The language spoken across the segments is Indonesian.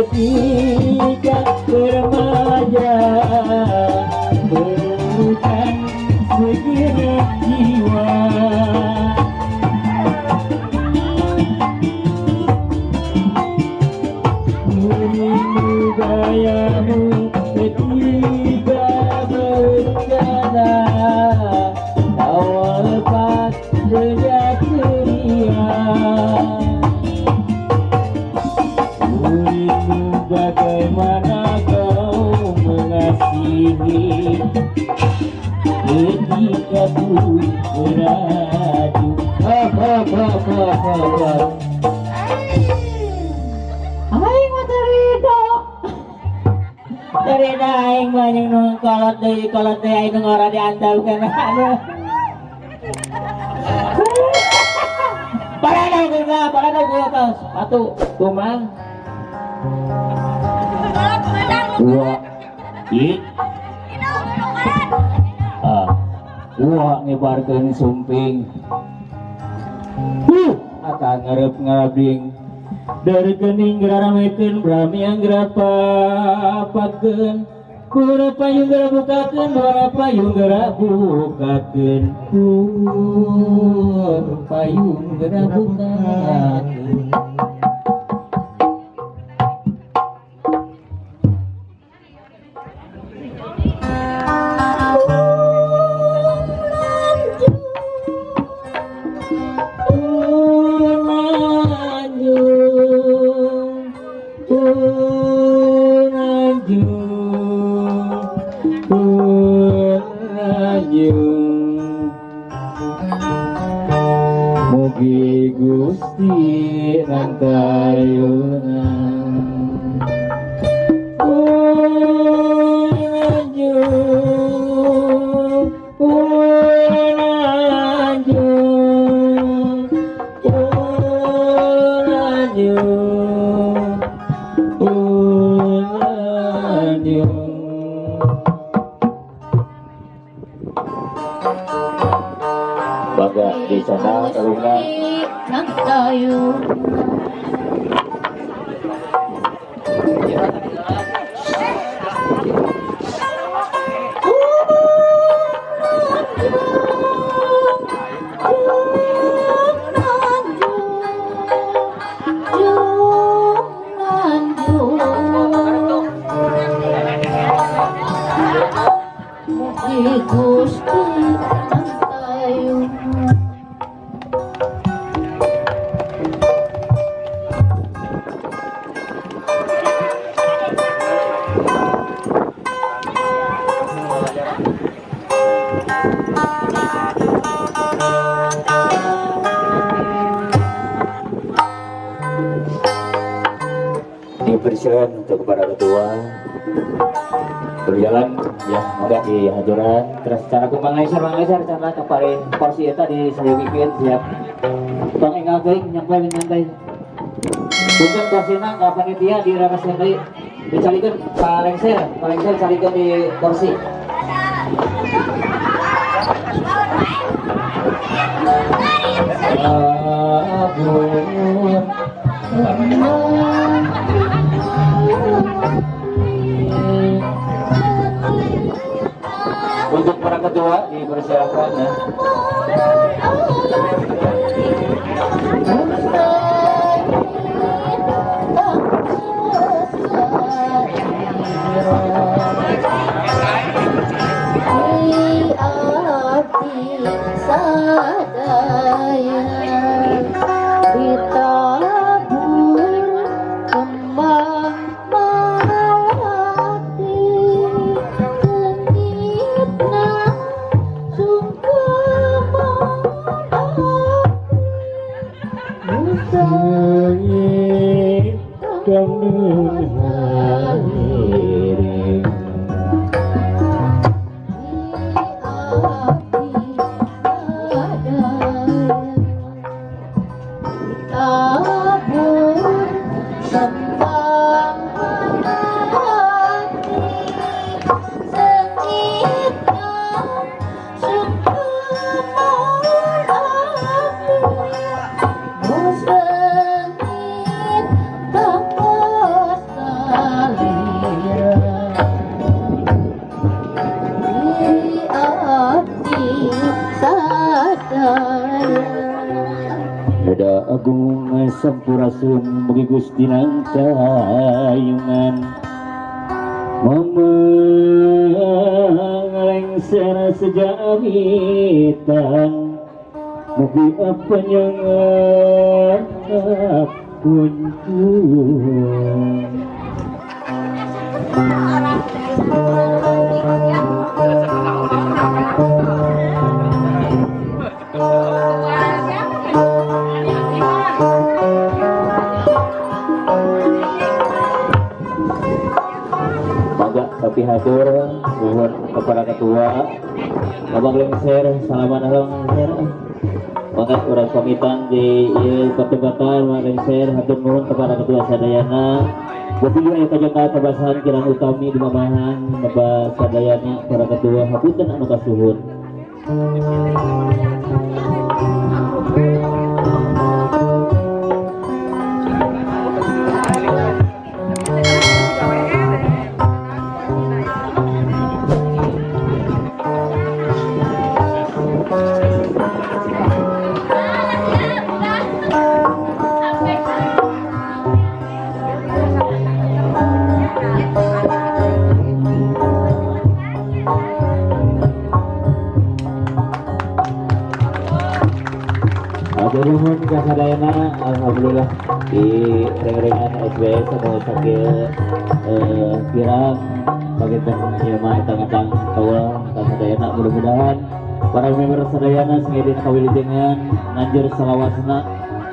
ketika remaja bukan segenap jiwa. Menimu gayamu ketika berencana, awal lepas sejak ceria. Bagaimana kau mengasihi ketika ku beradu. Aing mah terido. Terido aing banyak nung kolot deui aing nu ngora diantarkeun. Parada gua tos. Satu, kumaha? Dua, gua ngebarkeun sumping. Ata ngarep-ngarabing dari kening geramekeun brami yang gerapa pakeun, kura payung gera bukakeun, kura payung gera bukakeun, kura payung gera bukakeun. Mugi Gusti nantayunan Baga di sana kalungan persilahan untuk kepada ketua berjalan ya, moga di hajuran terus cara kumpang leser cara kemarin porsi eta di sayukeun siap bang enggal teuing nyampai nyantai bukan porsina nggak panitia di ramas deui dicalikeun palengser calikeun di kursi. Untuk para ketua dipersilakan ya. Ada agung sampurasun bagi Gusti nang cayungan memelengser sejamitan mugi apa nyangat kunjung. Tapi hatur buat kepada ketua Abang Lengser salaman Abang Lengser banget orang pamitan di pertempatan Abang Lengser hatur nuhun kepada ketua sadayana bupilih aya kajengna tabasan kirang utami di mamahan Bapak sadayana para ketua hapunten anu kasuhun. Nuhun kasadayana alhamdulillah di ring-ringan SBS atau sakit kirang bagi penjema etang-etang kawal kasadayana mudah-mudahan para member sadayana sengedina kawilujengan nanjur salawasna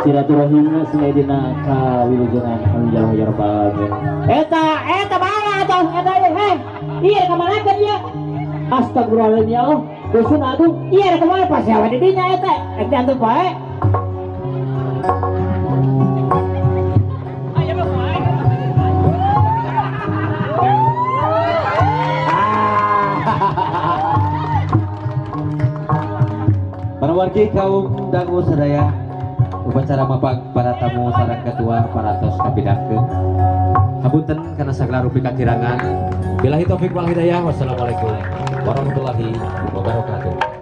silaturahim sengedina kawilujengan alhamdulillah ya rabbal alamin. Eta mana atuh eta heh ieu ka mana kan ieu astagfirullahaladzim ya Allah dusun aduh ieu ka mana pas awe di dinya eta ek diantuk bae. Para wargi kaum dangu sadaya upacara mapag para tamu sareng ketua para tos kabidangkeun hapunten kana sagala rupi kakirangan billahi taufik wal hidayah wassalamualaikum warahmatullahi wabarakatuh.